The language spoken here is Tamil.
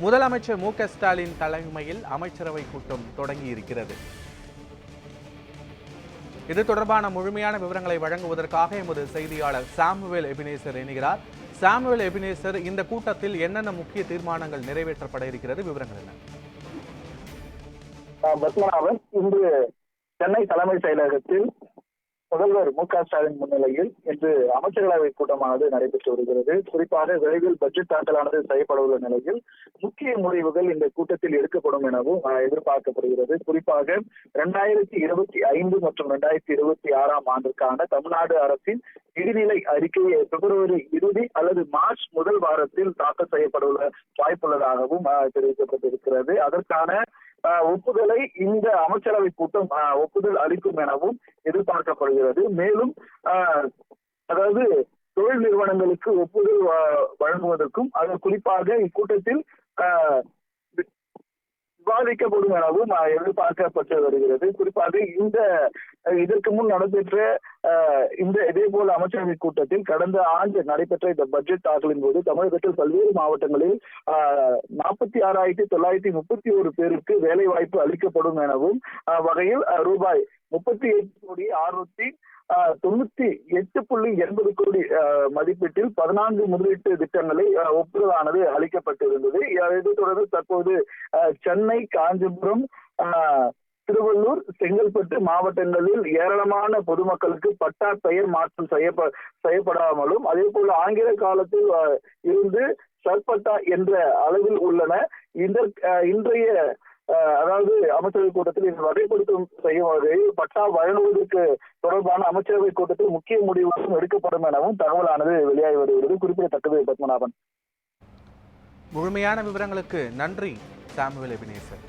முதலமைச்சர் மு.க.ஸ்டாலின் தலைமையில் அமைச்சரவை கூட்டம் தொடங்கி இருக்கிறது. இது தொடர்பான முழுமையான விவரங்களை வழங்குவதற்காக எமது செய்தியாளர் சாமுவேல் எபினேசர் இணைகிறார். சாமுவேல் எபினேசர், இந்த கூட்டத்தில் என்னென்ன முக்கிய தீர்மானங்கள் நிறைவேற்றப்பட இருக்கிறது, விவரங்கள் என்ன? பத்மநாபன், இன்று சென்னை தலைமைச் செயலகத்தில் முதல்வர் மு.க.ஸ்டாலின் முன்னிலையில் இன்று அமைச்சரவை கூட்டமானது நடைபெற்று வருகிறது. குறிப்பாக விரைவில் பட்ஜெட் தாக்கலானது செய்யப்பட உள்ள நிலையில் முக்கிய முடிவுகள் இந்த கூட்டத்தில் எடுக்கப்படும் எனவும் எதிர்பார்க்கப்படுகிறது. குறிப்பாக 2025 மற்றும் 2026 ஆண்டிற்கான தமிழ்நாடு அரசின் நிதிநிலை அறிக்கையை பிப்ரவரி இறுதி அல்லது மார்ச் முதல் வாரத்தில் தாக்கல் செய்யப்பட உள்ள வாய்ப்புள்ளதாகவும் தெரிவிக்கப்பட்டிருக்கிறது. அதற்கான ஒப்புதலை இந்த அமைச்சரவை கூட்டம் ஒப்புதல் அளிக்கும் எனவும் எதிர்பார்க்கப்படுகிறது. மேலும் அதாவது தொழில் நிறுவனங்களுக்கு ஒப்புதல் வழங்குவதற்கும் அது குறிப்பாக இக்கூட்டத்தில் விவாதிக்கப்படும் எனவும் எதிர்பார்க்கப்பட்டு வருகிறது. குறிப்பாக இதற்கு முன் நடைபெற்ற இதே போல அமைச்சரவை கூட்டத்தில் கடந்த ஆண்டு நடைபெற்ற இந்த பட்ஜெட் தாக்கலின் போது தமிழகத்தில் பல்வேறு மாவட்டங்களில் 46,931 பேருக்கு வேலை வாய்ப்பு அளிக்கப்படும் எனவும் வகையில் ரூபாய் 38,698.80 கோடி மதிப்பீட்டில் 14 முதலீட்டு திட்டங்களை ஒப்புதலானது அளிக்கப்பட்டிருந்தது. இதைத் தொடர்ந்து தற்போது சென்னை, காஞ்சிபுரம், திருவள்ளூர், செங்கல்பட்டு மாவட்டங்களில் ஏராளமான பொதுமக்களுக்கு பட்டா பெயர் மாற்றம் செய்யப்படாமலும் அதே போல ஆங்கில காலத்தில் இருந்து சர்பட்டா என்ற அளவில் உள்ளன. இன்றைய அதாவது அமைச்சரவை கூட்டத்தில் இந்த வகைப்படுத்தும் செய்யும் வகையில் பட்டா வழங்குவதற்கு தொடர்பான அமைச்சரவை கூட்டத்தில் முக்கிய முடிவுகளும் எடுக்கப்படும் எனவும் தகவலானது வெளியாகி வருகிறது. குறிப்பிடத்தக்கது. பத்மநாபன், முழுமையான விவரங்களுக்கு நன்றி சாமுவேல் எபினேசர்.